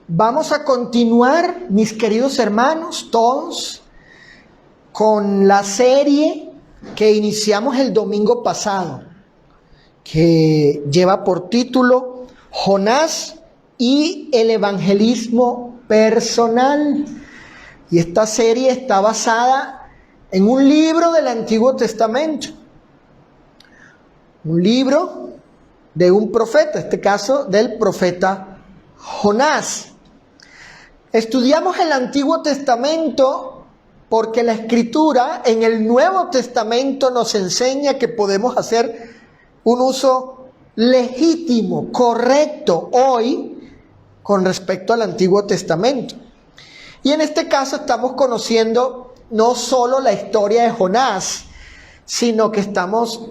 Vamos a continuar, mis queridos hermanos, todos, con la serie que iniciamos el domingo pasado, que lleva por título Jonás y el evangelismo personal. Y esta serie está basada en un libro del Antiguo Testamento, un libro de un profeta, en este caso del profeta Jonás. Estudiamos el Antiguo Testamento porque la Escritura en el Nuevo Testamento nos enseña que podemos hacer un uso legítimo, correcto hoy con respecto al Antiguo Testamento. Y en este caso estamos conociendo no solo la historia de Jonás, sino que estamos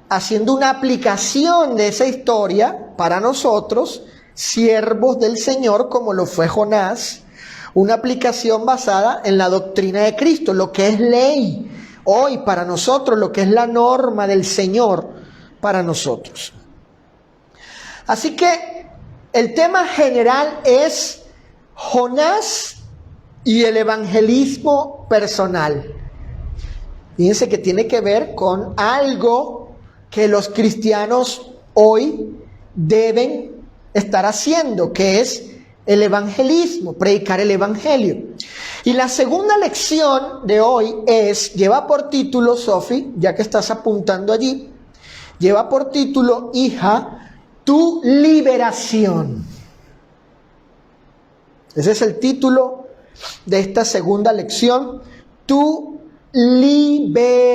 haciendo una aplicación de esa historia para nosotros, siervos del Señor, como lo fue Jonás, una aplicación basada en la doctrina de Cristo, lo que es ley hoy para nosotros, lo que es la norma del Señor para nosotros. Así que el tema general es Jonás y el evangelismo personal. Fíjense que tiene que ver con algo que los cristianos hoy deben estar haciendo, que es el evangelismo, predicar el evangelio. Y la segunda lección de hoy lleva por título, Sofi, ya que estás apuntando allí, lleva por título, hija, tu liberación. Ese es el título de esta segunda lección, tu liberación.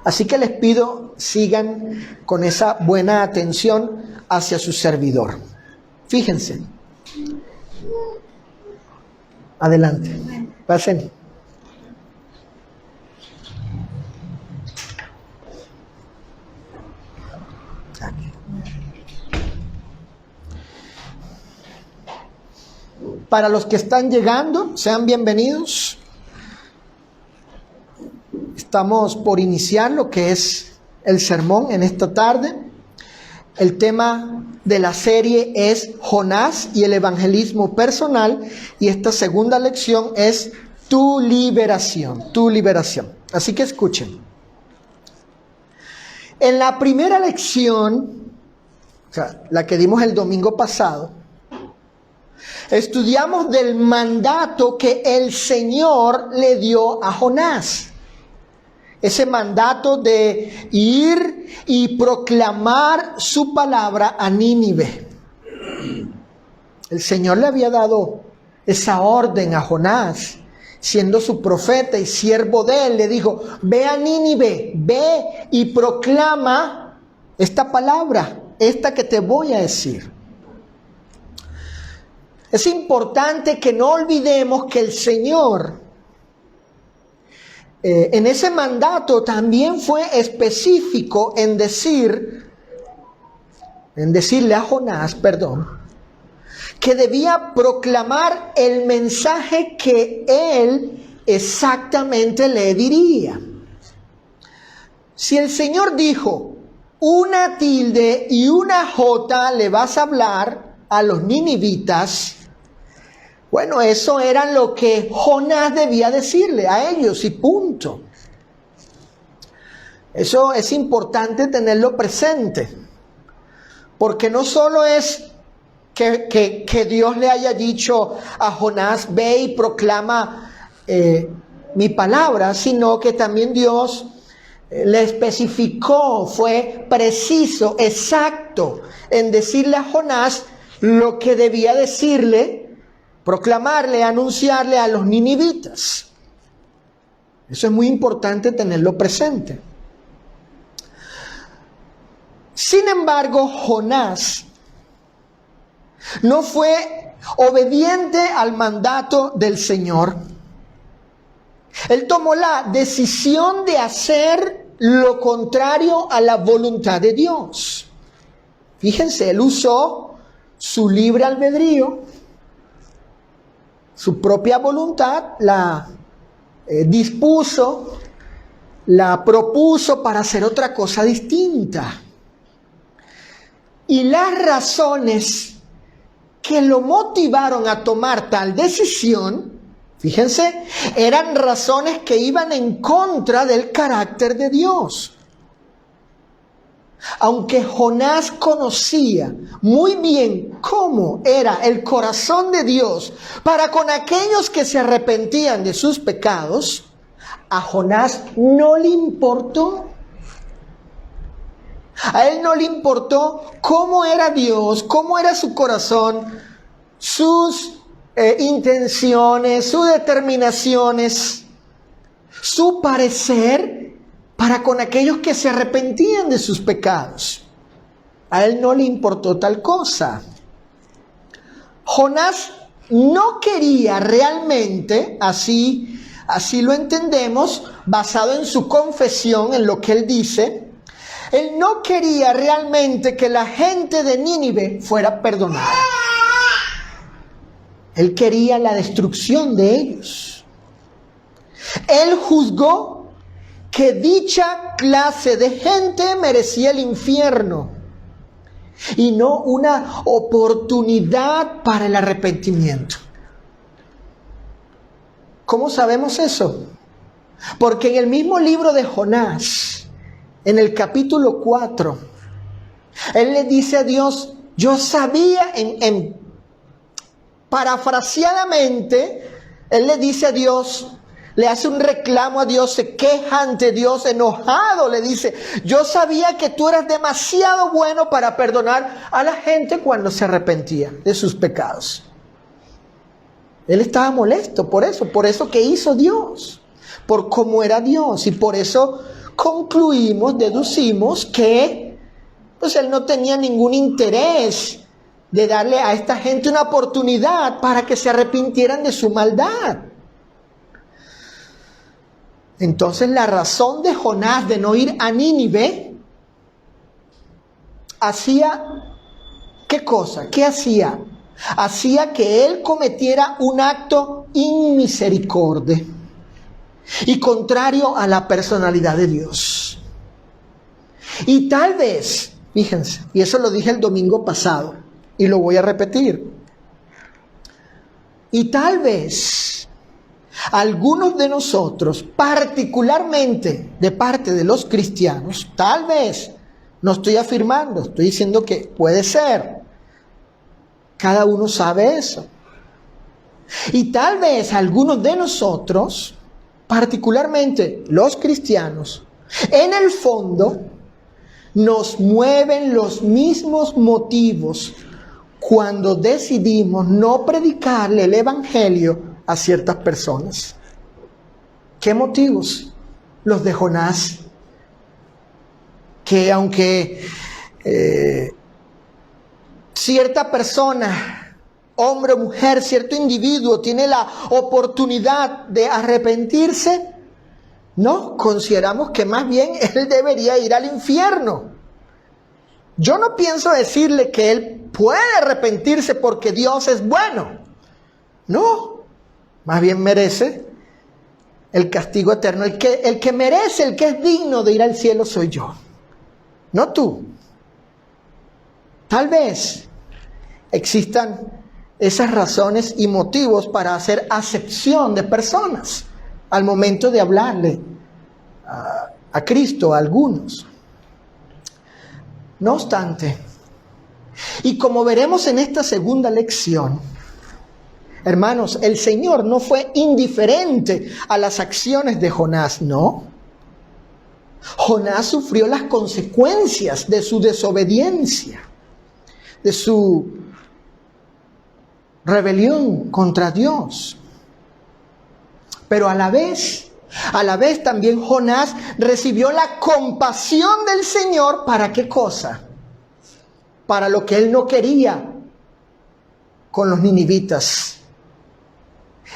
Así que les pido sigan con esa buena atención hacia su servidor. Fíjense. Adelante. Pasen. Para los que están llegando, sean bienvenidos. Estamos por iniciar lo que es el sermón en esta tarde. El tema de la serie es Jonás y el evangelismo personal, y esta segunda lección es tu liberación, tu liberación. Así que escuchen. En la primera lección, o sea, la que dimos el domingo pasado, estudiamos del mandato que el Señor le dio a Jonás. Ese mandato de ir y proclamar su palabra a Nínive. El Señor le había dado esa orden a Jonás, siendo su profeta y siervo de él. Le dijo, ve a Nínive, ve y proclama esta palabra, esta que te voy a decir. Es importante que no olvidemos que el Señor en ese mandato también fue específico en decirle a Jonás, que debía proclamar el mensaje que él exactamente le diría. Si el Señor dijo, una tilde y una jota le vas a hablar a los ninivitas, bueno, eso era lo que Jonás debía decirle a ellos y punto. Eso es importante tenerlo presente, porque no solo es que Dios le haya dicho a Jonás, ve y proclama mi palabra, sino que también Dios le especificó, fue preciso, exacto en decirle a Jonás lo que debía decirle, proclamarle, anunciarle a los ninivitas. Eso es muy importante tenerlo presente. Sin embargo, Jonás no fue obediente al mandato del Señor. Él tomó la decisión de hacer lo contrario a la voluntad de Dios. Fíjense, él usó su libre albedrío, su propia voluntad, la dispuso, la propuso para hacer otra cosa distinta. Y las razones que lo motivaron a tomar tal decisión, fíjense, eran razones que iban en contra del carácter de Dios. Aunque Jonás conocía muy bien cómo era el corazón de Dios para con aquellos que se arrepentían de sus pecados, a Jonás no le importó. A él no le importó cómo era Dios, cómo era su corazón, sus intenciones, sus determinaciones, su parecer para con aquellos que se arrepentían de sus pecados. A él no le importó tal cosa. Jonás no quería realmente, así lo entendemos, basado en su confesión, en lo que él dice, él no quería realmente que la gente de Nínive fuera perdonada. Él quería la destrucción de ellos. Él juzgó que dicha clase de gente merecía el infierno y no una oportunidad para el arrepentimiento. ¿Cómo sabemos eso? Porque en el mismo libro de Jonás, en el capítulo 4, él le dice a Dios, yo sabía, parafraseadamente, él le dice a Dios, le hace un reclamo a Dios, se queja ante Dios, enojado, le dice, yo sabía que tú eras demasiado bueno para perdonar a la gente cuando se arrepentía de sus pecados. Él estaba molesto por eso que hizo Dios, por cómo era Dios, y por eso deducimos que pues él no tenía ningún interés de darle a esta gente una oportunidad para que se arrepintieran de su maldad. Entonces la razón de Jonás de no ir a Nínive hacía, ¿qué cosa? ¿Qué hacía? Hacía que él cometiera un acto inmisericordia y contrario a la personalidad de Dios. Y tal vez, fíjense, y eso lo dije el domingo pasado y lo voy a repetir, y tal vez algunos de nosotros, particularmente de parte de los cristianos, tal vez, no estoy afirmando, estoy diciendo que puede ser, cada uno sabe eso, y tal vez algunos de nosotros, particularmente los cristianos, en el fondo nos mueven los mismos motivos cuando decidimos no predicarle el evangelio a ciertas personas. ¿Qué motivos? Los de Jonás, que aunque cierta persona, hombre o mujer, cierto individuo tiene la oportunidad de arrepentirse, no, consideramos que más bien él debería ir al infierno. Yo no pienso decirle que él puede arrepentirse porque Dios es bueno. No, más bien merece el castigo eterno. El que merece, el que es digno de ir al cielo soy yo, no tú. Tal vez existan esas razones y motivos para hacer acepción de personas al momento de hablarle a Cristo a algunos. No obstante, y como veremos en esta segunda lección, hermanos, el Señor no fue indiferente a las acciones de Jonás, no. Jonás sufrió las consecuencias de su desobediencia, de su rebelión contra Dios. Pero a la vez también Jonás recibió la compasión del Señor. ¿Para qué cosa? Para lo que él no quería con los ninivitas.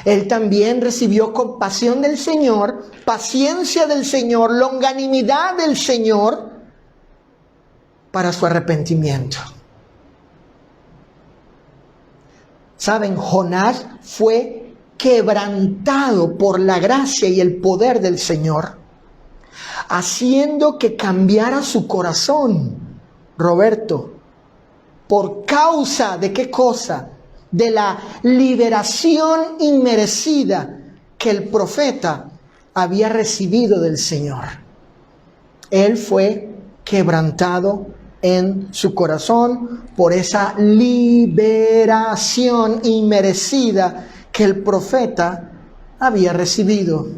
Él también recibió compasión del Señor, paciencia del Señor, longanimidad del Señor para su arrepentimiento. ¿Saben? Jonás fue quebrantado por la gracia y el poder del Señor, haciendo que cambiara su corazón. Roberto, ¿Por causa de qué cosa? De la liberación inmerecida que el profeta había recibido del Señor. Él fue quebrantado en su corazón por esa liberación inmerecida que el profeta había recibido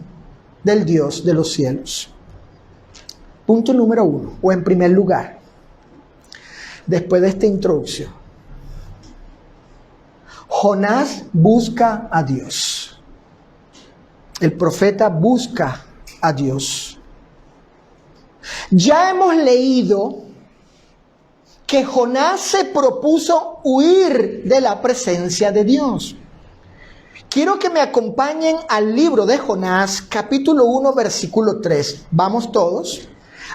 del Dios de los cielos. Punto número 1, o en primer lugar, después de esta introducción, Jonás busca a Dios. El profeta busca a Dios. Ya hemos leído que Jonás se propuso huir de la presencia de Dios. Quiero que me acompañen al libro de Jonás, capítulo 1, versículo 3. Vamos todos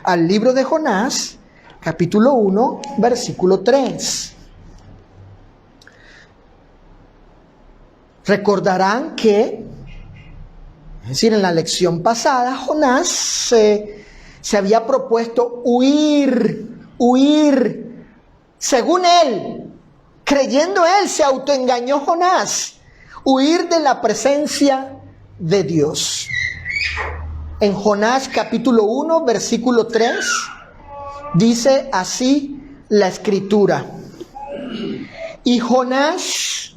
al libro de Jonás, capítulo 1, versículo 3. Recordarán que, es decir, en la lección pasada, Jonás se había propuesto huir, según él, creyendo él, se autoengañó Jonás, huir de la presencia de Dios. En Jonás capítulo 1, versículo 3, dice así la escritura: y Jonás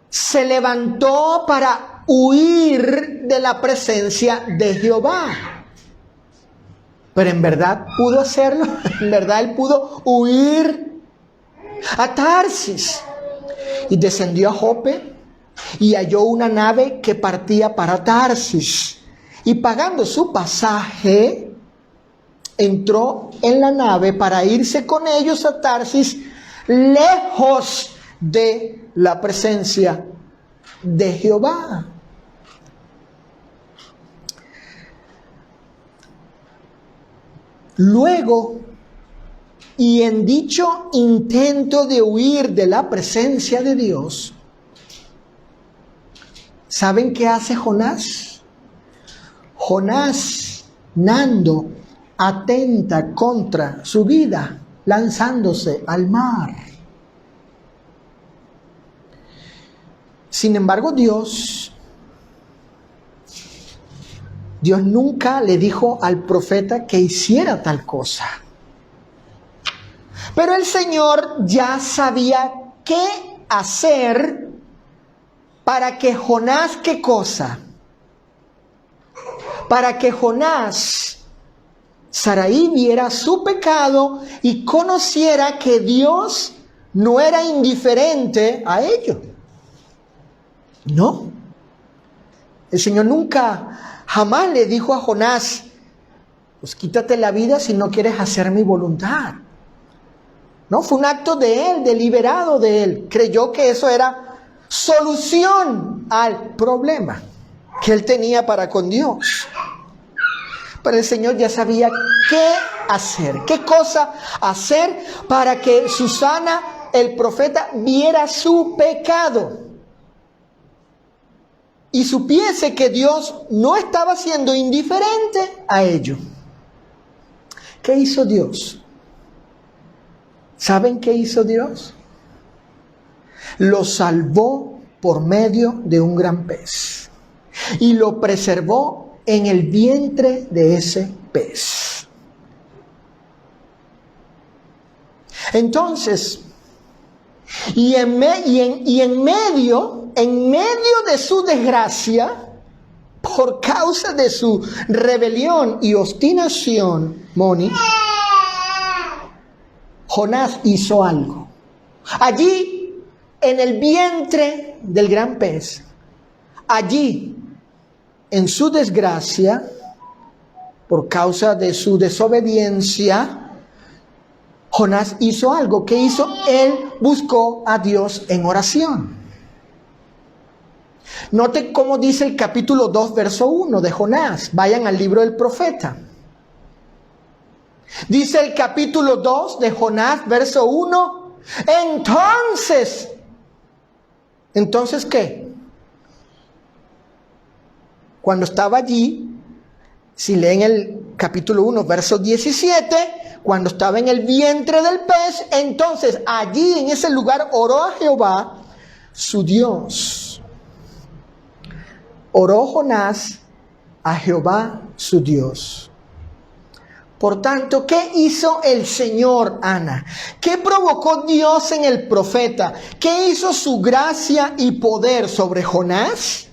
se levantó para huir de la presencia de Jehová. Pero en verdad pudo hacerlo, en verdad él pudo huir a Tarsis. Y descendió a Jope y halló una nave que partía para Tarsis. Y pagando su pasaje, entró en la nave para irse con ellos a Tarsis, lejos de la presencia de Jehová. Luego, y en dicho intento de huir de la presencia de Dios, ¿saben qué hace Jonás? Jonás, Nando, atenta contra su vida, lanzándose al mar. Sin embargo, Dios nunca le dijo al profeta que hiciera tal cosa. Pero el Señor ya sabía qué hacer para que Jonás, ¿qué cosa? Para que Jonás, Sarai, viera su pecado y conociera que Dios no era indiferente a ello. No. El Señor jamás le dijo a Jonás: pues quítate la vida si no quieres hacer mi voluntad. No, fue un acto de él, deliberado de él. Creyó que eso era solución al problema que él tenía para con Dios. Pero el Señor ya sabía qué hacer, qué cosa hacer para que Susana, el profeta, viera su pecado y supiese que Dios no estaba siendo indiferente a ello. ¿Qué hizo Dios? ¿Saben qué hizo Dios? Lo salvó por medio de un gran pez y lo preservó en el vientre de ese pez. Entonces, en medio de su desgracia, por causa de su rebelión y obstinación, Jonás hizo algo. Allí, en el vientre del gran pez, allí, en su desgracia, por causa de su desobediencia, Jonás hizo algo. ¿Qué hizo? Él buscó a Dios en oración. Note cómo dice el capítulo 2, verso 1 de Jonás. Vayan al libro del profeta. Dice el capítulo 2 de Jonás, verso 1. ¿Entonces qué? Cuando estaba allí, si leen el capítulo 1, verso 17, cuando estaba en el vientre del pez, entonces allí en ese lugar oró a Jehová, su Dios. Oró Jonás a Jehová, su Dios. Por tanto, ¿qué hizo el Señor, Ana? ¿Qué provocó Dios en el profeta? ¿Qué hizo su gracia y poder sobre Jonás?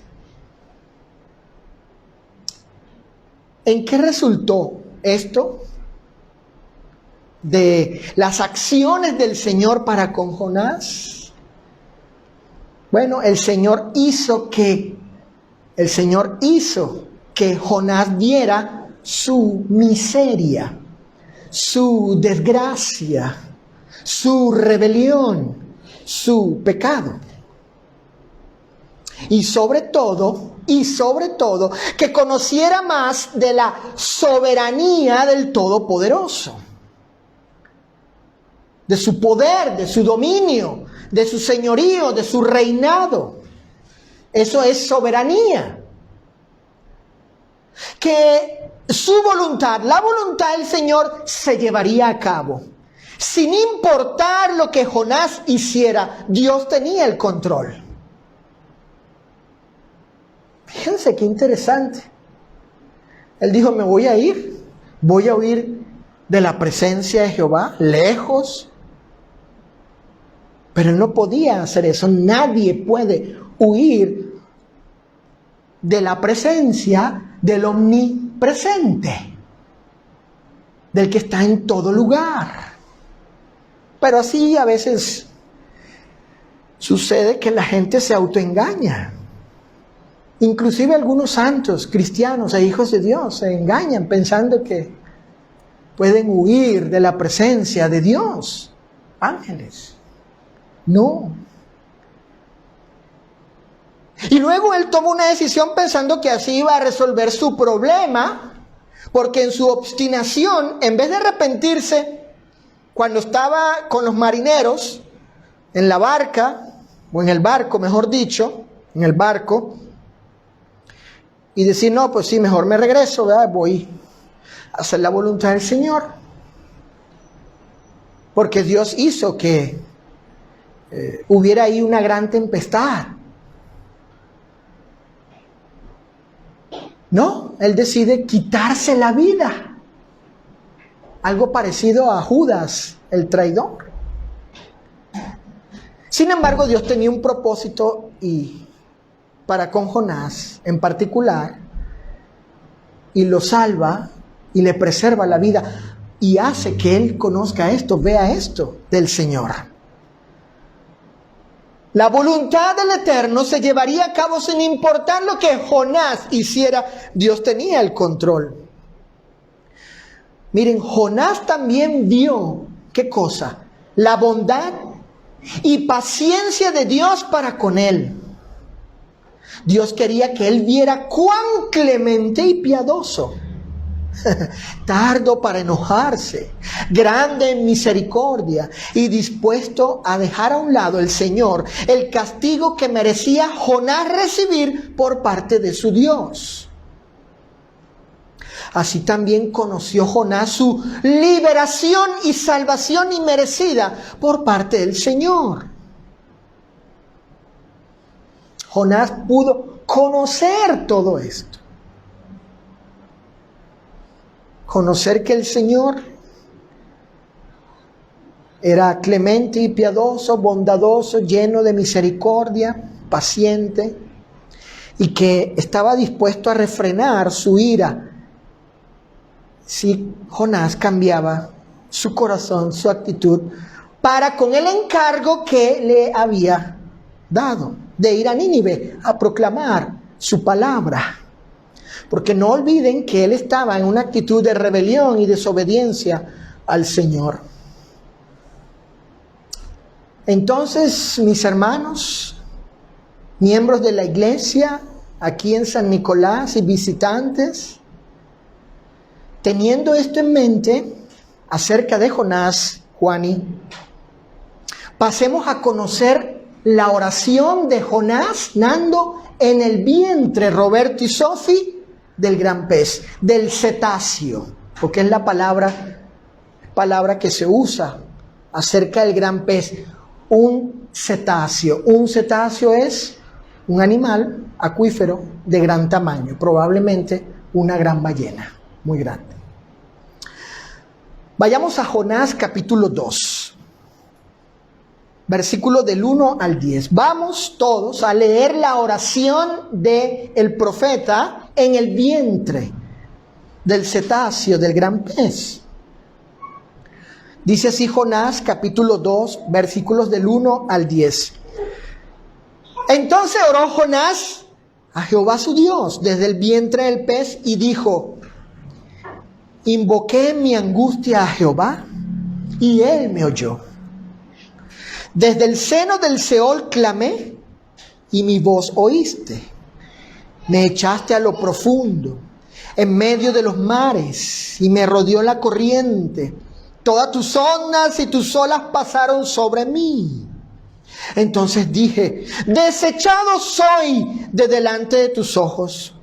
¿En qué resultó esto de las acciones del Señor para con Jonás? Bueno, el Señor hizo que Jonás viera su miseria, su desgracia, su rebelión, su pecado. Y sobre todo, que conociera más de la soberanía del Todopoderoso, de su poder, de su dominio, de su señorío, de su reinado. Eso es soberanía. Que su voluntad, la voluntad del Señor, se llevaría a cabo. Sin importar lo que Jonás hiciera, Dios tenía el control. Fíjense qué interesante. Él dijo, me voy a ir, voy a huir de la presencia de Jehová, lejos. Pero él no podía hacer eso. Nadie puede huir de la presencia del omnipresente, del que está en todo lugar. Pero así a veces sucede que la gente se autoengaña. Inclusive algunos santos, cristianos e hijos de Dios se engañan pensando que pueden huir de la presencia de Dios. Ángeles. No. Y luego él tomó una decisión pensando que así iba a resolver su problema, porque en su obstinación, en vez de arrepentirse cuando estaba con los marineros en la barca, o en el barco, mejor dicho, en el barco, y decir, no, pues sí, mejor me regreso, ¿verdad? Voy a hacer la voluntad del Señor. Porque Dios hizo que hubiera ahí una gran tempestad. No, él decide quitarse la vida. Algo parecido a Judas, el traidor. Sin embargo, Dios tenía un propósito para con Jonás en particular, y lo salva y le preserva la vida y hace que él conozca esto, vea esto del Señor. La voluntad del Eterno se llevaría a cabo sin importar lo que Jonás hiciera. Dios tenía el control. Miren, Jonás también vio, ¿qué cosa? La bondad y paciencia de Dios para con él. Dios quería que él viera cuán clemente y piadoso, tardo para enojarse, grande en misericordia y dispuesto a dejar a un lado el Señor el castigo que merecía Jonás recibir por parte de su Dios. Así también conoció Jonás su liberación y salvación inmerecida por parte del Señor. Jonás pudo conocer todo esto. Conocer que el Señor era clemente y piadoso, bondadoso, lleno de misericordia, paciente, y que estaba dispuesto a refrenar su ira si Jonás cambiaba su corazón, su actitud, para con el encargo que le había dado, de ir a Nínive a proclamar su palabra. Porque no olviden que él estaba en una actitud de rebelión y desobediencia al Señor. Entonces, mis hermanos, miembros de la iglesia, aquí en San Nicolás y visitantes, teniendo esto en mente acerca de Jonás, Juani, pasemos a conocer la oración de Jonás Nando en el vientre, Roberto y Sofi, del gran pez, del cetáceo, porque es la palabra palabra que se usa acerca del gran pez, un cetáceo. Un cetáceo es un animal acuífero de gran tamaño, probablemente una gran ballena, muy grande. Vayamos a Jonás capítulo 2, versículos del 1 al 10. Vamos todos a leer la oración del profeta en el vientre del cetáceo, del gran pez. Dice así Jonás capítulo 2, versículos del 1 al 10. Entonces oró Jonás a Jehová su Dios desde el vientre del pez y dijo: invoqué mi angustia a Jehová y él me oyó. Desde el seno del Seol clamé y mi voz oíste. Me echaste a lo profundo, en medio de los mares, y me rodeó la corriente. Todas tus ondas y tus olas pasaron sobre mí. Entonces dije: desechado soy de delante de tus ojos,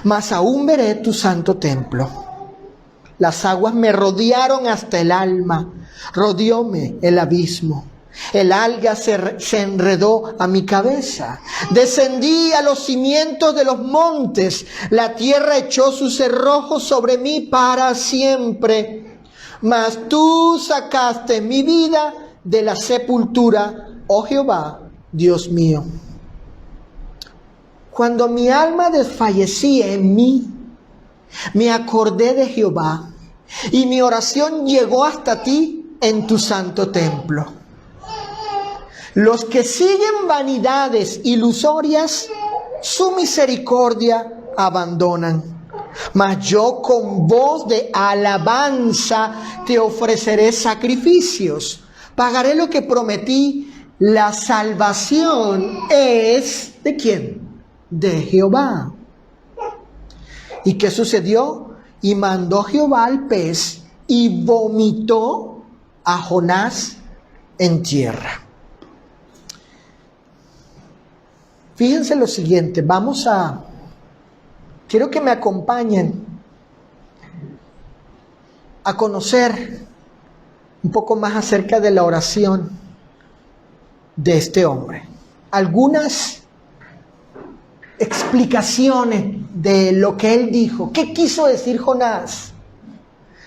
mas aún veré tu santo templo. Las aguas me rodearon hasta el alma, rodeóme el abismo. El alga se enredó a mi cabeza. Descendí a los cimientos de los montes. La tierra echó sus cerrojos sobre mí para siempre. Mas tú sacaste mi vida de la sepultura, oh Jehová, Dios mío. Cuando mi alma desfallecía en mí, me acordé de Jehová, y mi oración llegó hasta ti en tu santo templo. Los que siguen vanidades ilusorias, su misericordia abandonan. Mas yo con voz de alabanza te ofreceré sacrificios. Pagaré lo que prometí. La salvación es ¿de quién? De Jehová. ¿Y qué sucedió? Y mandó Jehová al pez y vomitó a Jonás en tierra. Fíjense lo siguiente, quiero que me acompañen a conocer un poco más acerca de la oración de este hombre. Algunas explicaciones de lo que él dijo. ¿Qué quiso decir Jonás?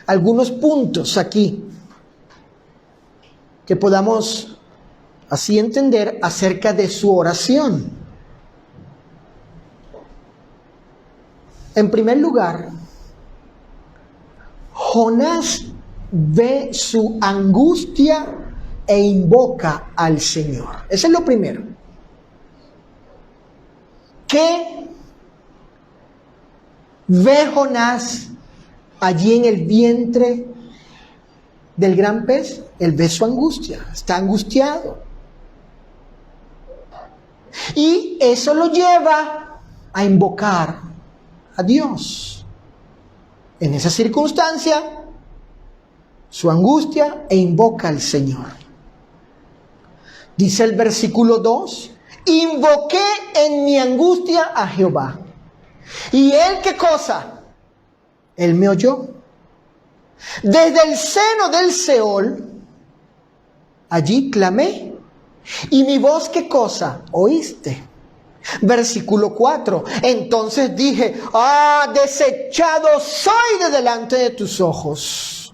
Algunos puntos aquí que podamos así entender acerca de su oración. En primer lugar, Jonás ve su angustia e invoca al Señor. Eso es lo primero. ¿Qué ve Jonás allí en el vientre del gran pez? Él ve su angustia, está angustiado. Y eso lo lleva a invocar a Dios. En esa circunstancia, su angustia e invoca al Señor. Dice el versículo 2: invoqué en mi angustia a Jehová. ¿Y él qué cosa? Él me oyó. Desde el seno del Seol, allí clamé. ¿Y mi voz qué cosa? Oíste. Versículo 4. Entonces dije: desechado soy de delante de tus ojos.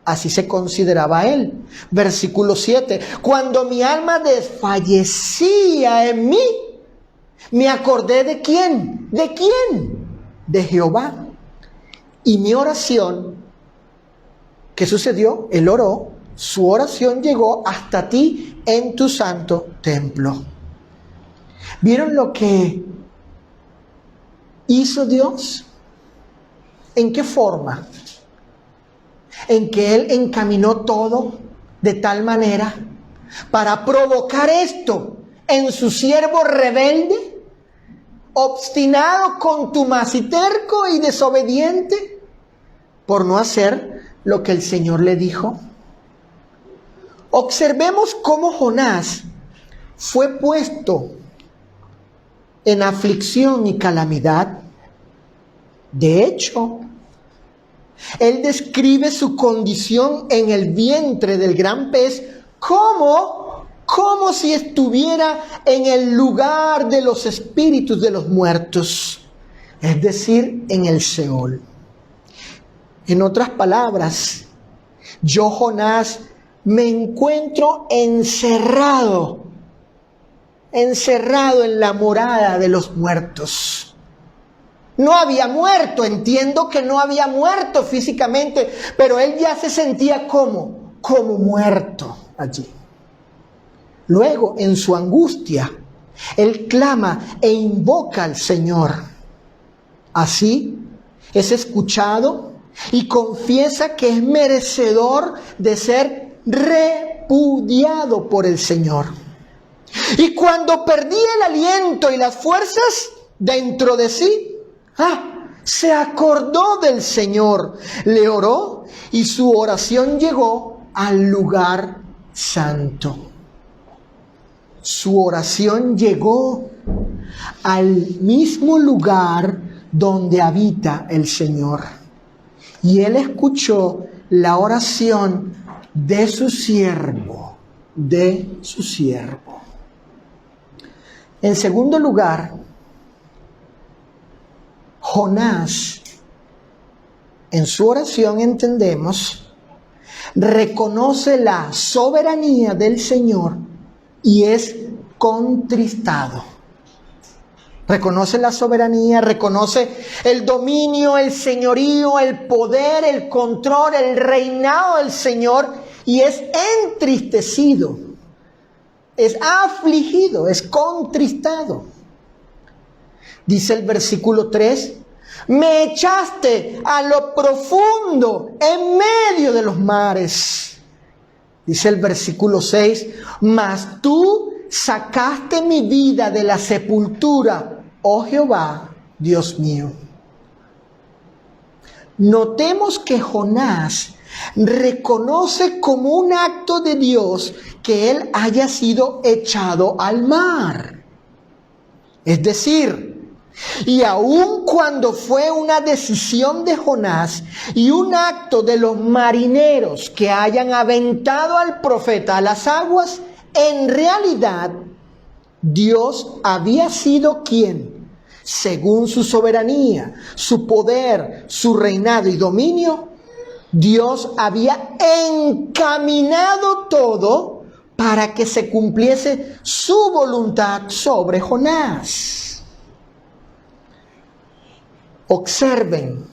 Así se consideraba él. Versículo 7. Cuando mi alma desfallecía en mí, me acordé ¿de quién? ¿De quién? De Jehová. Y mi oración, ¿qué sucedió? Él oró, su oración llegó hasta ti en tu santo templo. ¿Vieron lo que hizo Dios? ¿En qué forma? En que Él encaminó todo de tal manera para provocar esto en su siervo rebelde, obstinado, contumaz y terco y desobediente, por no hacer lo que el Señor le dijo. Observemos cómo Jonás fue puesto en aflicción y calamidad. De hecho, Él describe su condición en el vientre del gran pez como si estuviera en el lugar de los espíritus de los muertos, es decir, en el Seol. En otras palabras, yo, Jonás, me encuentro encerrado en la morada de los muertos. No había muerto, entiendo que no había muerto físicamente, pero él ya se sentía como muerto allí. Luego, en su angustia, él clama e invoca al Señor. Así es escuchado y confiesa que es merecedor de ser repudiado por el Señor. Y cuando perdía el aliento y las fuerzas dentro de sí, se acordó del Señor, le oró y su oración llegó al lugar santo. Su oración llegó al mismo lugar donde habita el Señor. Y él escuchó la oración de su siervo, En segundo lugar, Jonás, en su oración entendemos, reconoce la soberanía del Señor y es contristado. Reconoce la soberanía, reconoce el dominio, el señorío, el poder, el control, el reinado del Señor y es entristecido, es afligido, es contristado. Dice el versículo 3, me echaste a lo profundo en medio de los mares. Dice el versículo 6, mas tú sacaste mi vida de la sepultura, oh Jehová, Dios mío. Notemos que Jonás reconoce como un acto de Dios que él haya sido echado al mar. Es decir, y aun cuando fue una decisión de Jonás y un acto de los marineros que hayan aventado al profeta a las aguas, en realidad Dios había sido quien, según su soberanía, su poder, su reinado y dominio, Dios había encaminado todo para que se cumpliese su voluntad sobre Jonás. Observen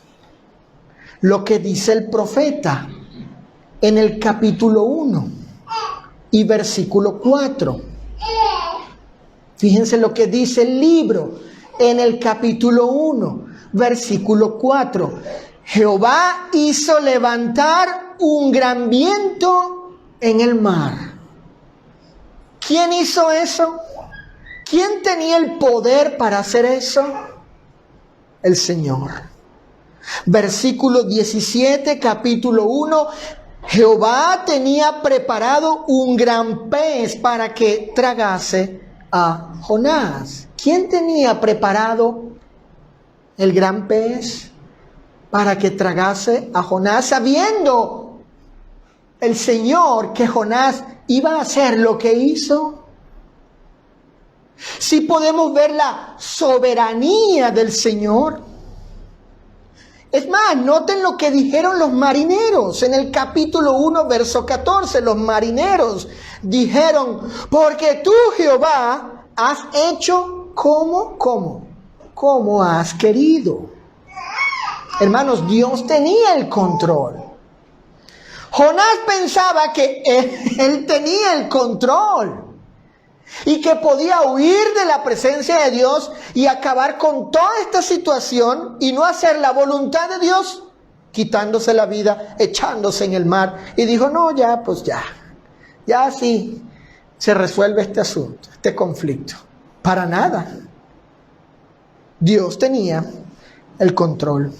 lo que dice el profeta en el capítulo 1 y versículo 4. Fíjense lo que dice el libro en el capítulo 1, versículo 4. Jehová hizo levantar un gran viento en el mar. ¿Quién hizo eso? ¿Quién tenía el poder para hacer eso? El Señor. Versículo 17, capítulo 1. Jehová tenía preparado un gran pez para que tragase a Jonás. ¿Quién tenía preparado el gran pez para que tragase a Jonás, sabiendo el Señor que Jonás iba a hacer lo que hizo? Sí podemos ver la soberanía del Señor. Es más, noten lo que dijeron los marineros en el capítulo 1, verso 14. Los marineros dijeron, porque tú, Jehová, has hecho como has querido. Hermanos, Dios tenía el control. Jonás pensaba que él tenía el control y que podía huir de la presencia de Dios y acabar con toda esta situación y no hacer la voluntad de Dios, quitándose la vida, echándose en el mar. Y dijo, no, ya así se resuelve este asunto, este conflicto. Para nada. Dios tenía el control.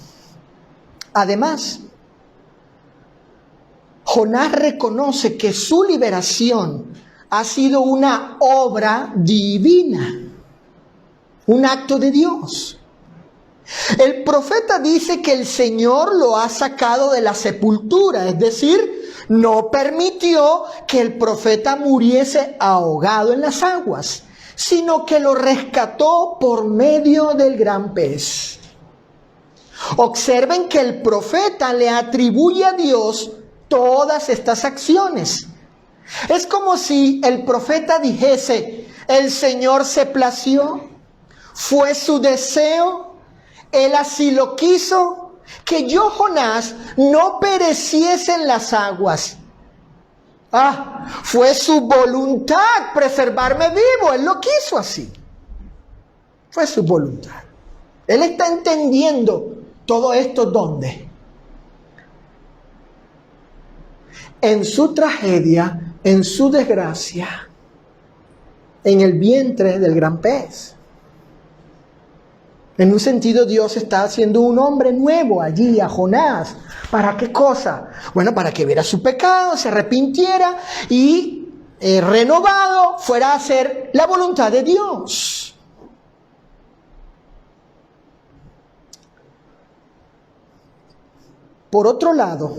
Además, Jonás reconoce que su liberación ha sido una obra divina, un acto de Dios. El profeta dice que el Señor lo ha sacado de la sepultura, es decir, no permitió que el profeta muriese ahogado en las aguas, sino que lo rescató por medio del gran pez. Observen que el profeta le atribuye a Dios todas estas acciones. Es como si el profeta dijese: el Señor se plació, fue su deseo, Él así lo quiso, que yo, Jonás, no pereciese en las aguas. Fue su voluntad preservarme vivo, Él lo quiso así. Fue su voluntad. Él está entendiendo todo esto, ¿dónde? En su tragedia, en su desgracia, en el vientre del gran pez. En un sentido, Dios está haciendo un hombre nuevo allí, a Jonás. ¿Para qué cosa? Bueno, para que viera su pecado, se arrepintiera y renovado fuera a hacer la voluntad de Dios. Por otro lado,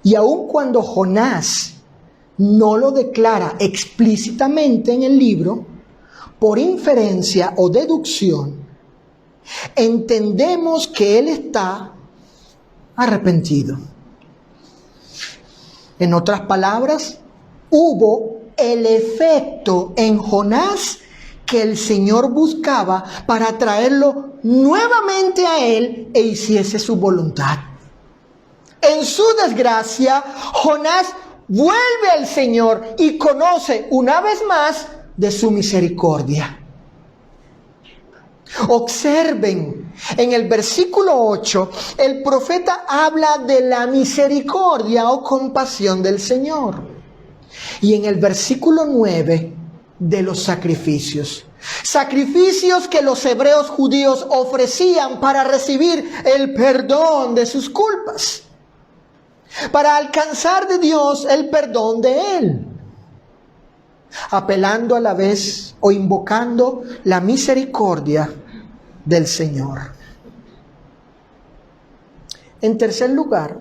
y aun cuando Jonás no lo declara explícitamente en el libro, por inferencia o deducción, entendemos que él está arrepentido. En otras palabras, hubo el efecto en Jonás que el Señor buscaba para traerlo nuevamente a él e hiciese su voluntad. En su desgracia, Jonás vuelve al Señor y conoce una vez más de su misericordia. Observen, en el versículo 8, el profeta habla de la misericordia o compasión del Señor. Y en el versículo 9, de los sacrificios. Sacrificios que los hebreos judíos ofrecían para recibir el perdón de sus culpas, para alcanzar de Dios el perdón de Él, apelando a la vez o invocando la misericordia del Señor. En tercer lugar,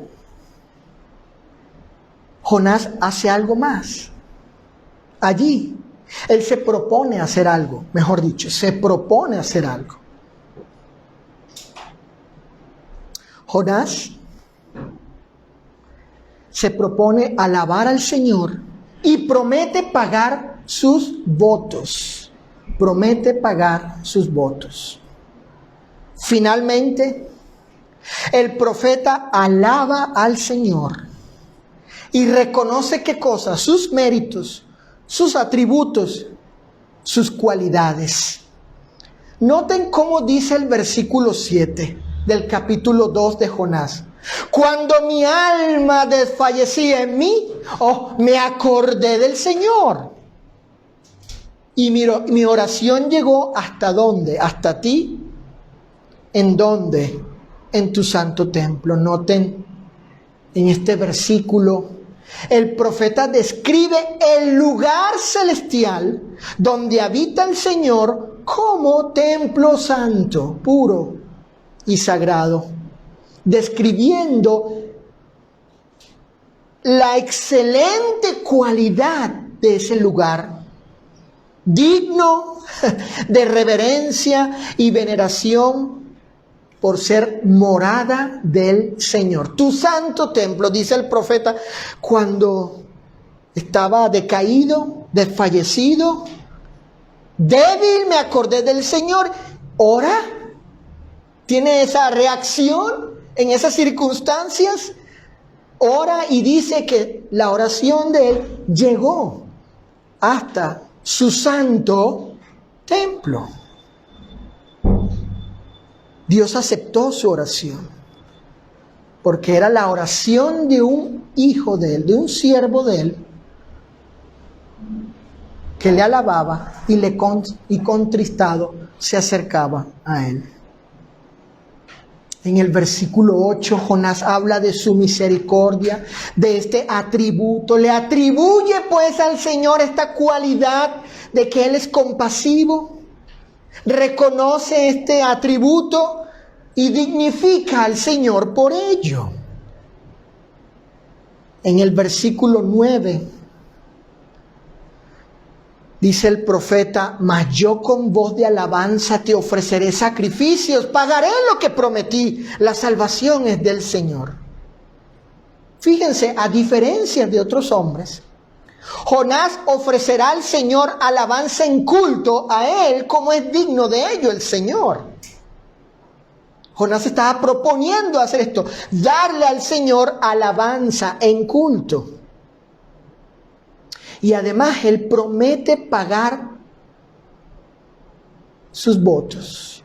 Jonás hace algo más. Allí, él se propone hacer algo, mejor dicho, se propone hacer algo. Jonás se propone alabar al Señor y promete pagar sus votos. Promete pagar sus votos. Finalmente, el profeta alaba al Señor y reconoce ¿qué cosa? Sus méritos, sus atributos, sus cualidades. Noten cómo dice el versículo 7 del capítulo 2 de Jonás. Cuando mi alma desfallecía en mí, me acordé del Señor. Y mi oración llegó ¿hasta dónde? Hasta ti. ¿En dónde? En tu santo templo. Noten en este versículo, el profeta describe el lugar celestial donde habita el Señor como templo santo, puro y sagrado, describiendo la excelente cualidad de ese lugar, digno de reverencia y veneración por ser morada del Señor. Tu santo templo, dice el profeta, cuando estaba decaído, desfallecido, débil, me acordé del Señor. Ora, tiene esa reacción en esas circunstancias. Ora y dice que la oración de él llegó hasta su santo templo. Dios aceptó su oración, porque era la oración de un hijo de él, de un siervo de él, que le alababa y contristado se acercaba a él. En el versículo 8, Jonás habla de su misericordia, de este atributo. Le atribuye pues al Señor esta cualidad de que Él es compasivo. reconoce este atributo y dignifica al Señor por ello. En el versículo 9 dice el profeta: mas yo con voz de alabanza te ofreceré sacrificios, pagaré lo que prometí, la salvación es del Señor. Fíjense, a diferencia de otros hombres, Jonás ofrecerá al Señor alabanza en culto a Él, como es digno de ello el Señor. Jonás estaba proponiendo hacer esto, darle al Señor alabanza en culto. Y además Él promete pagar sus votos.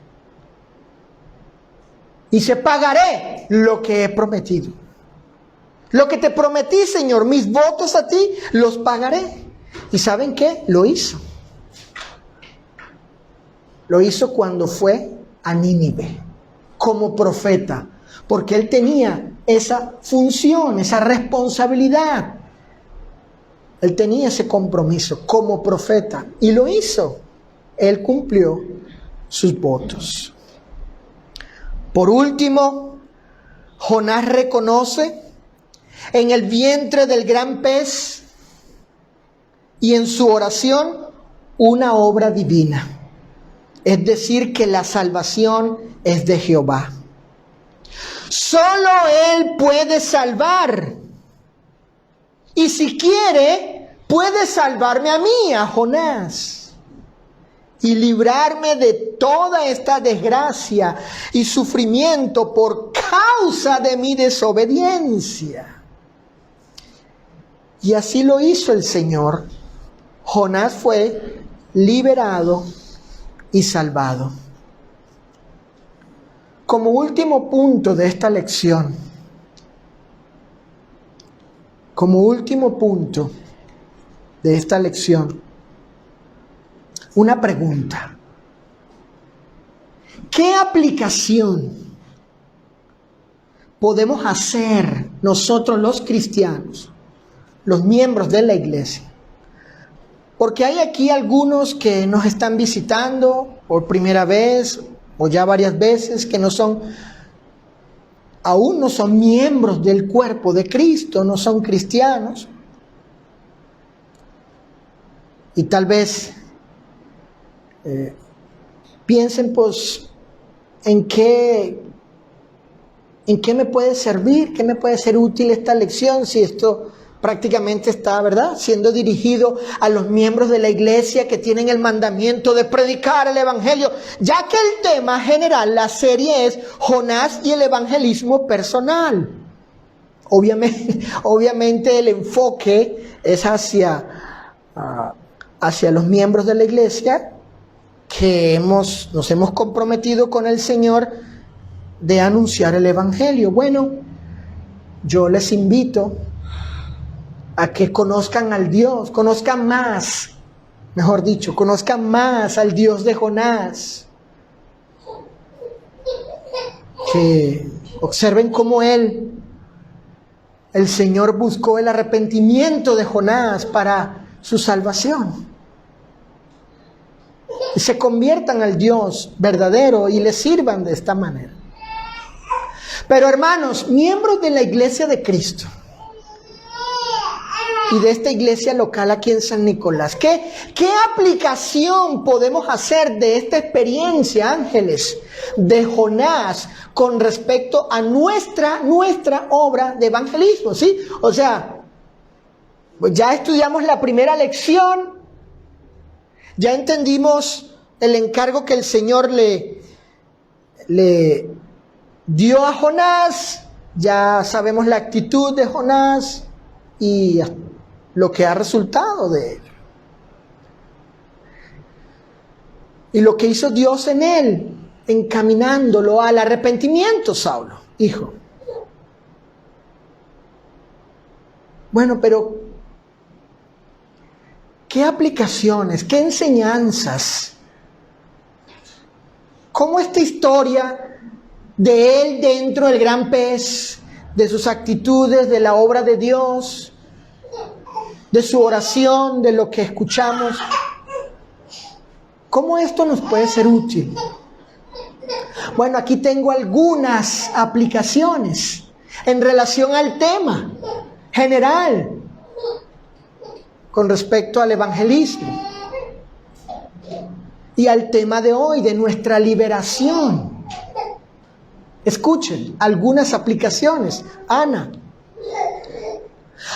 Dice: pagaré lo que he prometido. Lo que te prometí, Señor, mis votos a ti, los pagaré. ¿Y saben qué? Lo hizo. Lo hizo cuando fue a Nínive, como profeta, porque él tenía esa función, esa responsabilidad. Él tenía ese compromiso como profeta y lo hizo. Él cumplió sus votos. Por último, Jonás reconoce en el vientre del gran pez y en su oración una obra divina. Es decir, que la salvación es de Jehová. Solo Él puede salvar. Y si quiere, puede salvarme a mí, a Jonás, y librarme de toda esta desgracia y sufrimiento por causa de mi desobediencia. Y así lo hizo el Señor. Jonás fue liberado y salvado. Como último punto de esta lección, una pregunta. ¿Qué aplicación podemos hacer nosotros los cristianos, los miembros de la iglesia? Porque hay aquí algunos que nos están visitando por primera vez o ya varias veces, que aún no son miembros del cuerpo de Cristo, no son cristianos. Y tal vez piensen, pues, ¿en qué me puede servir? ¿Qué me puede ser útil esta lección si esto prácticamente está, ¿verdad?, siendo dirigido a los miembros de la iglesia que tienen el mandamiento de predicar el evangelio? Ya que el tema general, la serie, es Jonás y el evangelismo personal. Obviamente el enfoque es hacia los miembros de la iglesia que nos hemos comprometido con el Señor de anunciar el evangelio. Bueno, yo les invito a que conozcan al Dios, conozcan más al Dios de Jonás. Que observen cómo el Señor buscó el arrepentimiento de Jonás para su salvación. Y se conviertan al Dios verdadero y le sirvan de esta manera. Pero hermanos, miembros de la iglesia de Cristo y de esta iglesia local aquí en San Nicolás, ¿qué aplicación podemos hacer de esta experiencia, ángeles, de Jonás con respecto a nuestra obra de evangelismo? ¿Sí? O sea, pues ya estudiamos la primera lección, ya entendimos el encargo que el Señor le dio a Jonás, ya sabemos la actitud de Jonás y lo que ha resultado de él. Y lo que hizo Dios en él, encaminándolo al arrepentimiento, Saulo, hijo. Bueno, pero ¿qué aplicaciones, qué enseñanzas? ¿Cómo esta historia de él dentro del gran pez, de sus actitudes, de la obra de Dios, de su oración, de lo que escuchamos, ¿Cómo esto nos puede ser útil? Bueno, aquí tengo algunas aplicaciones en relación al tema general con respecto al evangelismo y al tema de hoy, de nuestra liberación. Escuchen, algunas aplicaciones. Ana,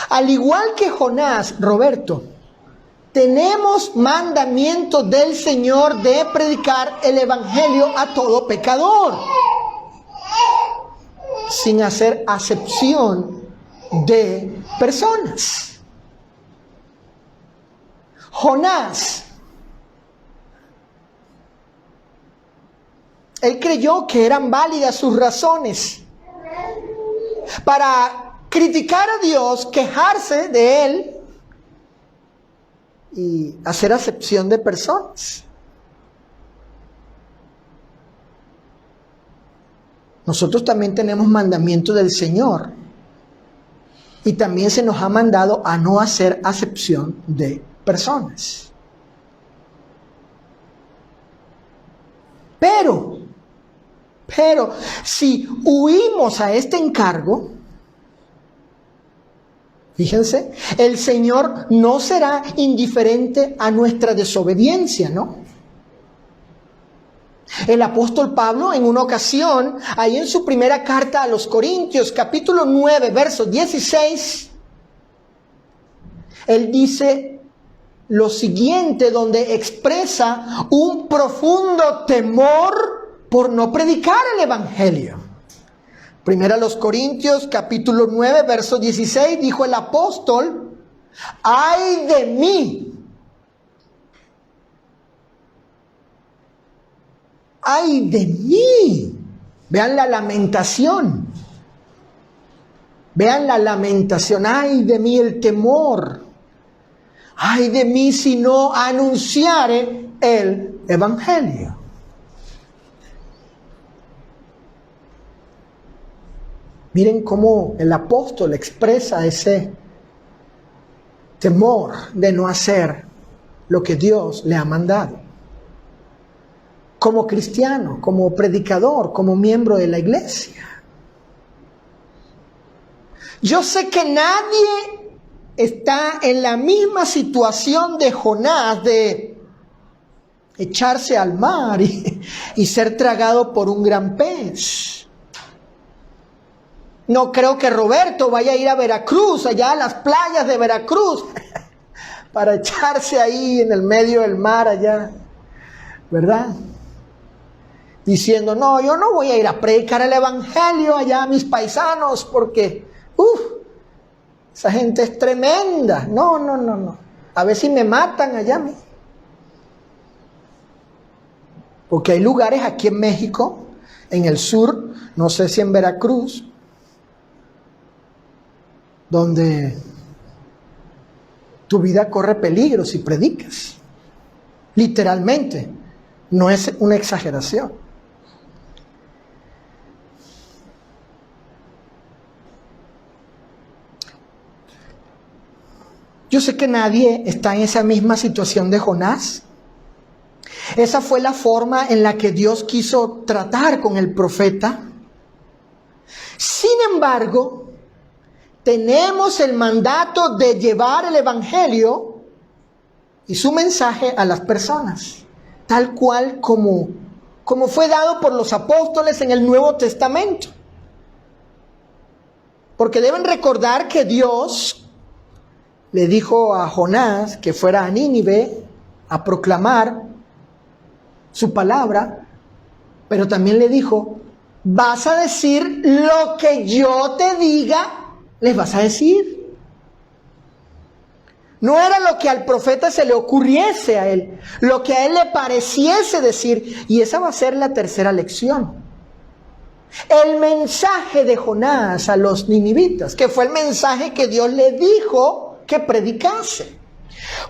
al igual que Jonás, Roberto, tenemos mandamiento del Señor de predicar el evangelio a todo pecador, sin hacer acepción de personas. Jonás, él creyó que eran válidas sus razones para criticar a Dios, quejarse de Él y hacer acepción de personas. Nosotros también tenemos mandamiento del Señor y también se nos ha mandado a no hacer acepción de personas. Pero si huimos a este encargo, fíjense, el Señor no será indiferente a nuestra desobediencia, ¿no? El apóstol Pablo, en una ocasión, ahí en su primera carta a los Corintios, capítulo 9, verso 16, él dice lo siguiente, donde expresa un profundo temor por no predicar el evangelio. Primero a los Corintios, capítulo 9, verso 16, dijo el apóstol: ¡ay de mí! ¡Ay de mí! Vean la lamentación. Vean la lamentación. ¡Ay de mí el temor! ¡Ay de mí si no anunciare el evangelio! Miren cómo el apóstol expresa ese temor de no hacer lo que Dios le ha mandado. Como cristiano, como predicador, como miembro de la iglesia. Yo sé que nadie está en la misma situación de Jonás, de echarse al mar y ser tragado por un gran pez. No creo que Roberto vaya a ir a Veracruz, allá a las playas de Veracruz, para echarse ahí en el medio del mar allá, ¿verdad? Diciendo, no, yo no voy a ir a predicar el evangelio allá a mis paisanos porque, esa gente es tremenda. No. A ver si me matan allá a mí. Porque hay lugares aquí en México, en el sur, no sé si en Veracruz, donde tu vida corre peligro si predicas. Literalmente, no es una exageración. Yo sé que nadie está en esa misma situación de Jonás. Esa fue la forma en la que Dios quiso tratar con el profeta. Sin embargo, tenemos el mandato de llevar el evangelio y su mensaje a las personas, tal cual como fue dado por los apóstoles en el Nuevo Testamento. Porque deben recordar que Dios le dijo a Jonás que fuera a Nínive a proclamar su palabra, pero también le dijo, vas a decir lo que yo te diga, les vas a decir. No era lo que al profeta se le ocurriese a él, lo que a él le pareciese decir. Y esa va a ser la tercera lección. El mensaje de Jonás a los ninivitas, que fue el mensaje que Dios le dijo que predicase.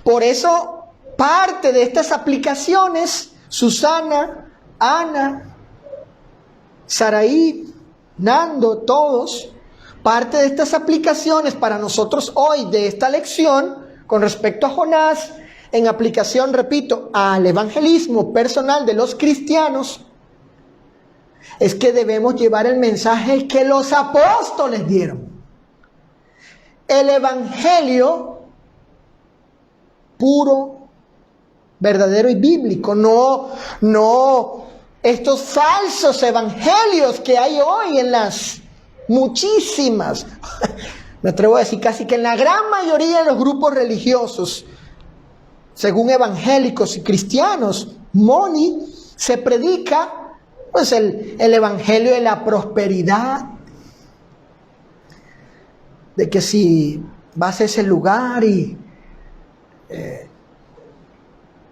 Por eso, parte de estas aplicaciones, Susana, Ana, Saraí, Nando, todos, parte de estas aplicaciones para nosotros hoy de esta lección con respecto a Jonás en aplicación, repito, al evangelismo personal de los cristianos, es que debemos llevar el mensaje que los apóstoles dieron. El evangelio puro, verdadero y bíblico, no estos falsos evangelios que hay hoy en las muchísimas, me atrevo a decir casi que en la gran mayoría de los grupos religiosos, según evangélicos y cristianos, se predica pues el evangelio de la prosperidad, de que si vas a ese lugar y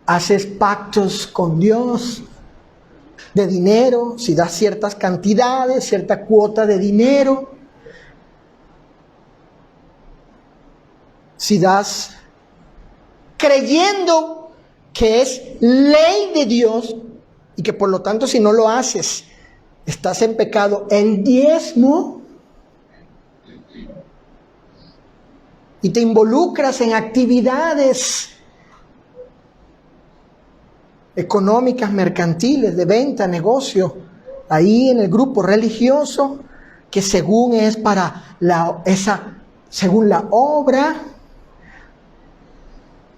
haces pactos con Dios de dinero, si das ciertas cantidades, cierta cuota de dinero, si das creyendo que es ley de Dios y que por lo tanto si no lo haces estás en pecado, el diezmo, y te involucras en actividades económicas, mercantiles, de venta, negocio, ahí en el grupo religioso, que según es para según la obra,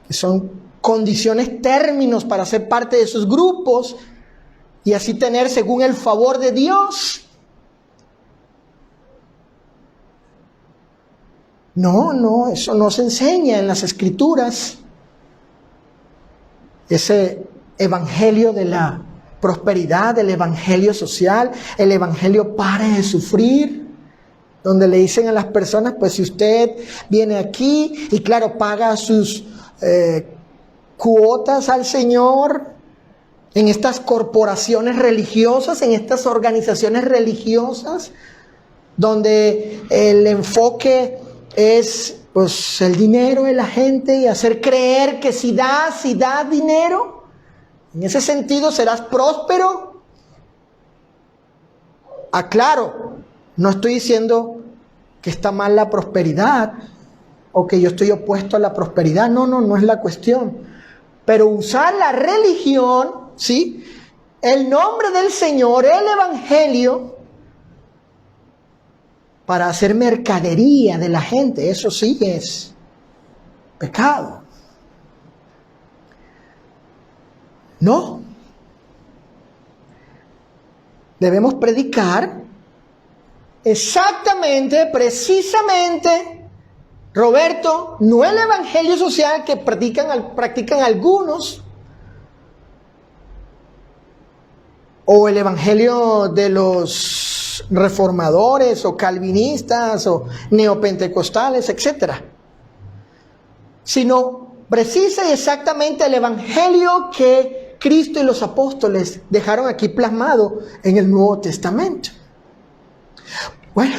que son condiciones, términos para ser parte de esos grupos, y así tener según el favor de Dios. No, eso no se enseña en las Escrituras. Ese evangelio de la prosperidad, el evangelio social, el evangelio pare de sufrir, donde le dicen a las personas, pues si usted viene aquí y claro, paga sus cuotas al Señor en estas corporaciones religiosas, en estas organizaciones religiosas, donde el enfoque es pues el dinero de la gente y hacer creer que si das dinero, en ese sentido serás próspero. Aclaro, no estoy diciendo que está mal la prosperidad o que yo estoy opuesto a la prosperidad, no es la cuestión. Pero usar la religión, ¿sí?, el nombre del Señor, el evangelio, para hacer mercadería de la gente, eso sí es pecado. No. Debemos predicar exactamente, precisamente, Roberto, no el evangelio social que practican algunos, o el evangelio de los reformadores o calvinistas o neopentecostales, etc., sino precisa y exactamente el evangelio que Cristo y los apóstoles dejaron aquí plasmado en el Nuevo Testamento. Bueno,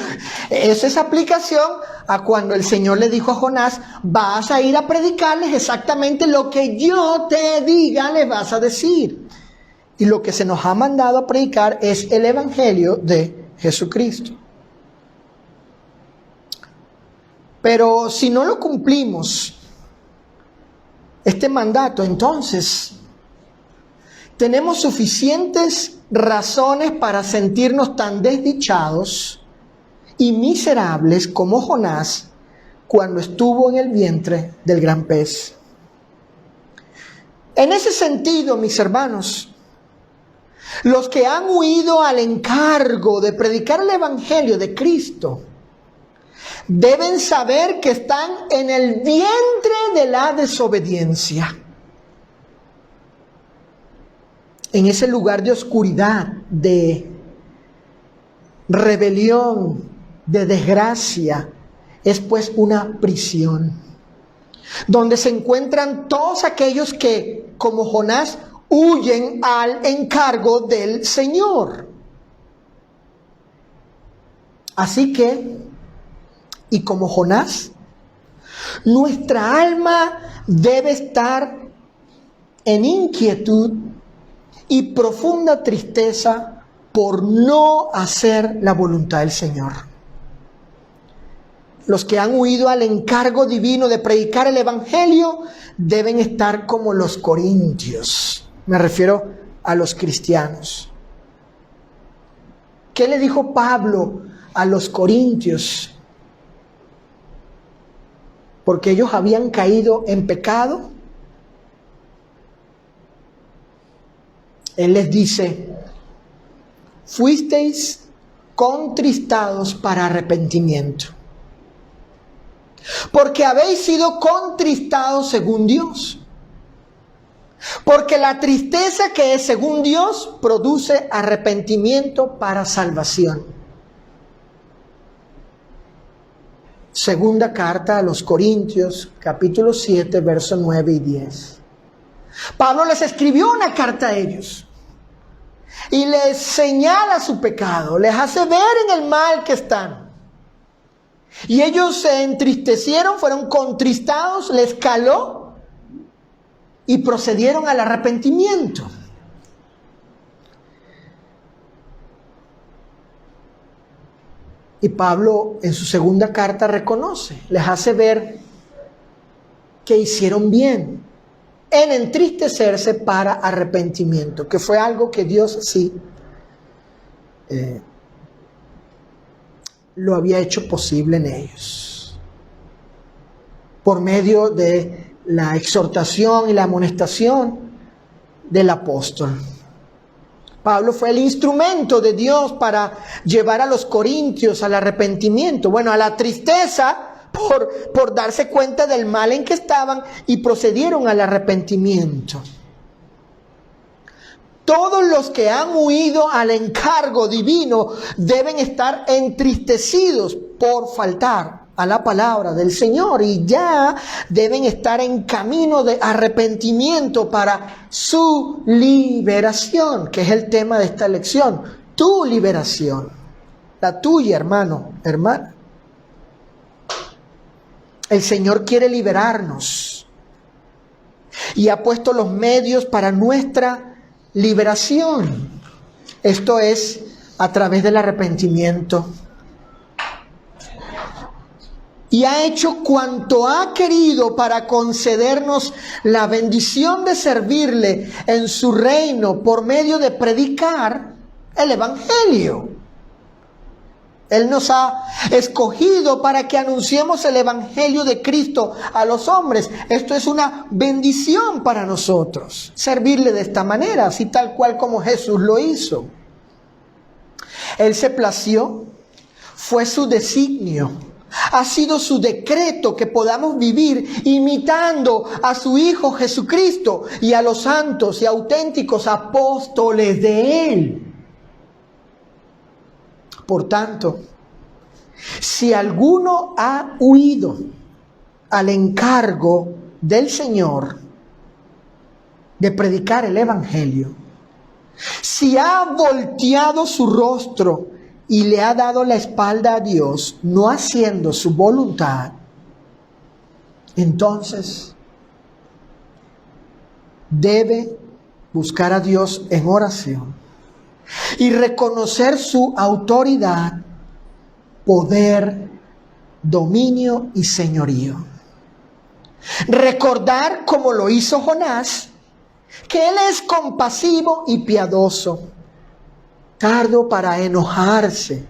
esa es aplicación a cuando el Señor le dijo a Jonás, vas a ir a predicarles exactamente lo que yo te diga, les vas a decir. Y lo que se nos ha mandado a predicar es el evangelio de Jesucristo. Pero si no lo cumplimos, este mandato, entonces tenemos suficientes razones para sentirnos tan desdichados y miserables como Jonás cuando estuvo en el vientre del gran pez. En ese sentido, mis hermanos, los que han huido al encargo de predicar el evangelio de Cristo deben saber que están en el vientre de la desobediencia, en ese lugar de oscuridad, de rebelión, de desgracia. Es pues una prisión donde se encuentran todos aquellos que, como Jonás, huyen al encargo del Señor. Así que, y como Jonás, nuestra alma debe estar en inquietud y profunda tristeza por no hacer la voluntad del Señor. los que han huido al encargo divino de predicar el evangelio, deben estar como los corintios. Me refiero a los cristianos. ¿Qué le dijo Pablo a los corintios? Porque ellos habían caído en pecado. Él les dice: fuisteis contristados para arrepentimiento, porque habéis sido contristados según Dios. Porque la tristeza que es según Dios produce arrepentimiento para salvación. Segunda carta a los Corintios, capítulo 7, versos 9 y 10. Pablo les escribió una carta a ellos y les señala su pecado, les hace ver en el mal que están. Y ellos se entristecieron, fueron contristados, les caló y procedieron al arrepentimiento. Y Pablo en su segunda carta reconoce, les hace ver que hicieron bien en entristecerse para arrepentimiento, que fue algo que Dios sí lo había hecho posible en ellos, por medio de la exhortación y la amonestación del apóstol. Pablo fue el instrumento de Dios para llevar a los corintios al arrepentimiento, bueno, a la tristeza por darse cuenta del mal en que estaban, y procedieron al arrepentimiento. Todos los que han huido al encargo divino deben estar entristecidos por faltar a la palabra del Señor, y ya deben estar en camino de arrepentimiento para su liberación, que es el tema de esta lección. Tu liberación, la tuya, hermano, hermana. El Señor quiere liberarnos y ha puesto los medios para nuestra liberación. Esto es a través del arrepentimiento. Y ha hecho cuanto ha querido para concedernos la bendición de servirle en su reino por medio de predicar el evangelio. Él nos ha escogido para que anunciemos el evangelio de Cristo a los hombres. Esto es una bendición para nosotros, servirle de esta manera, así tal cual como Jesús lo hizo. Él se plació, fue su designio, ha sido su decreto que podamos vivir imitando a su Hijo Jesucristo y a los santos y auténticos apóstoles de Él. Por tanto, si alguno ha huido al encargo del Señor de predicar el evangelio, si ha volteado su rostro y le ha dado la espalda a Dios, no haciendo su voluntad, entonces debe buscar a Dios en oración y reconocer su autoridad, poder, dominio y señorío. Recordar, como lo hizo Jonás, que Él es compasivo y piadoso, tardo para enojarse,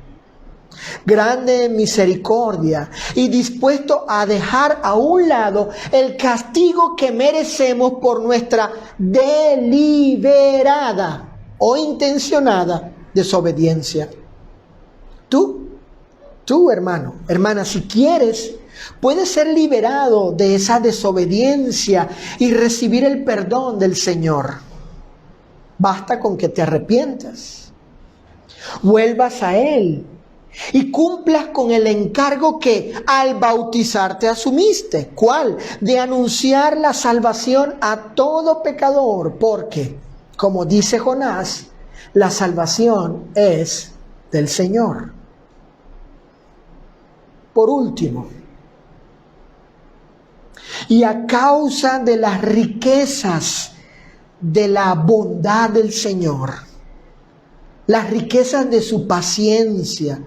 grande en misericordia y dispuesto a dejar a un lado el castigo que merecemos por nuestra deliberada o intencionada desobediencia. Tú, hermano, hermana, si quieres, puedes ser liberado de esa desobediencia y recibir el perdón del Señor. Basta con que te arrepientas, vuelvas a Él y cumplas con el encargo que al bautizarte asumiste. ¿Cuál? De anunciar la salvación a todo pecador, porque, como dice Jonás, la salvación es del Señor. Por último, y a causa de las riquezas de la bondad del Señor, las riquezas de su paciencia,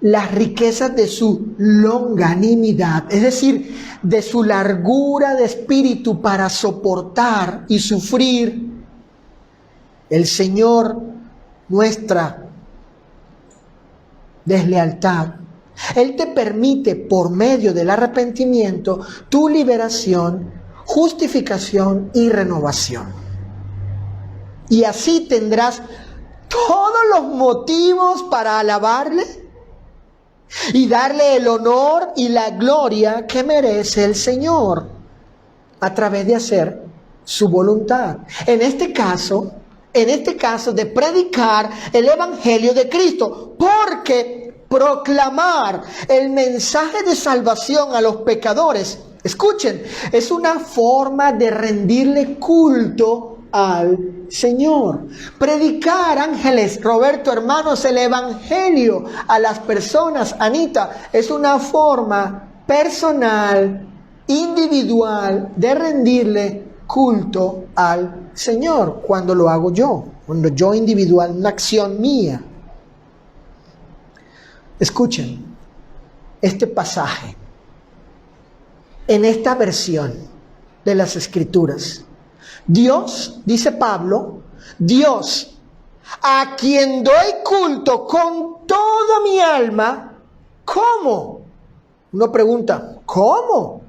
las riquezas de su longanimidad, es decir, de su largura de espíritu para soportar y sufrir, el Señor nuestra deslealtad. Él te permite, por medio del arrepentimiento, tu liberación, justificación y renovación. Y así tendrás todos los motivos para alabarle y darle el honor y la gloria que merece el Señor a través de hacer su voluntad. En este caso de predicar el Evangelio de Cristo, porque proclamar el mensaje de salvación a los pecadores, escuchen, es una forma de rendirle culto al Señor. Predicar, ángeles, Roberto, hermanos, el Evangelio a las personas, Anita, es una forma personal, individual, de rendirle culto al Señor. Cuando lo hago yo, cuando yo individual, una acción mía. Escuchen este pasaje en esta versión de las Escrituras. Dios, dice Pablo, Dios, a quien doy culto con toda mi alma. ¿Cómo? Uno pregunta, ¿cómo?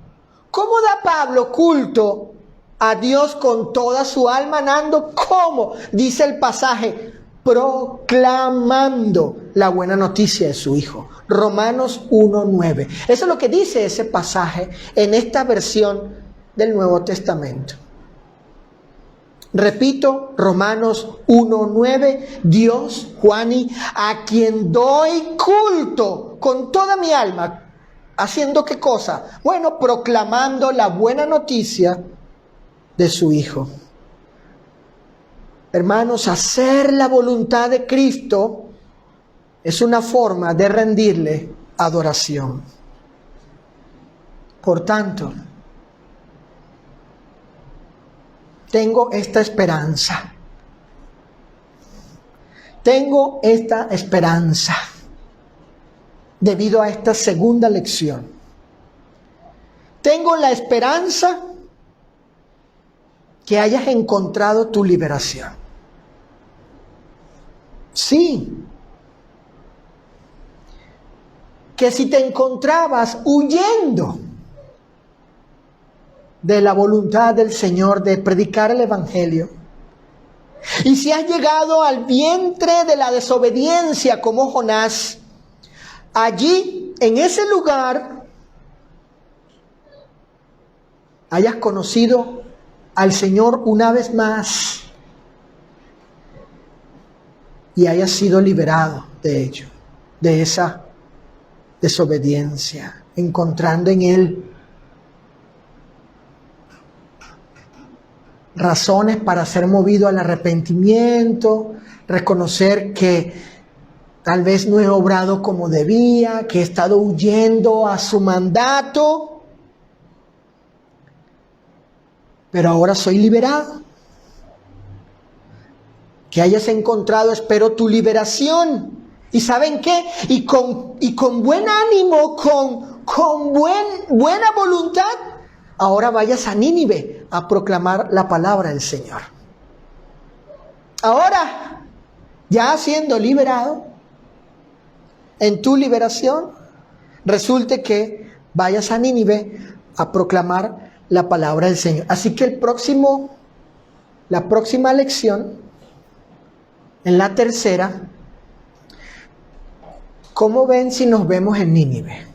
¿Cómo da Pablo culto a Dios con toda su alma? Nando, ¿cómo? Dice el pasaje, proclamando la buena noticia de su Hijo. Romanos 1:9. Eso es lo que dice ese pasaje en esta versión del Nuevo Testamento. Repito, Romanos 1:9, Dios, Juani, a quien doy culto con toda mi alma. ¿Haciendo qué cosa? Bueno, proclamando la buena noticia de su Hijo. Hermanos, hacer la voluntad de Cristo es una forma de rendirle adoración. Por tanto, tengo esta esperanza. Tengo esta esperanza debido a esta segunda lección. Tengo la esperanza que hayas encontrado tu liberación. Sí. Que si te encontrabas huyendo de la voluntad del Señor de predicar el Evangelio, y si has llegado al vientre de la desobediencia como Jonás, allí, en ese lugar, hayas conocido al Señor una vez más y hayas sido liberado de ello, de esa desobediencia, encontrando en Él razones para ser movido al arrepentimiento, reconocer que tal vez no he obrado como debía, que he estado huyendo a su mandato, pero ahora soy liberado. Que hayas encontrado, espero, tu liberación. ¿Y saben qué? Y con buen ánimo, con buena voluntad, ahora vayas a Nínive a proclamar la palabra del Señor. Ahora, ya siendo liberado, en tu liberación, resulte que vayas a Nínive a proclamar la palabra del Señor. Así que la próxima lección, en la tercera, ¿cómo ven si nos vemos en Nínive?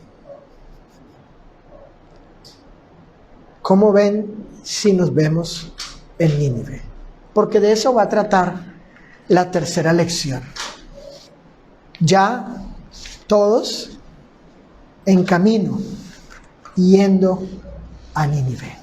¿Cómo ven si nos vemos en Nínive? Porque de eso va a tratar la tercera lección. Ya todos en camino, yendo a Nínive.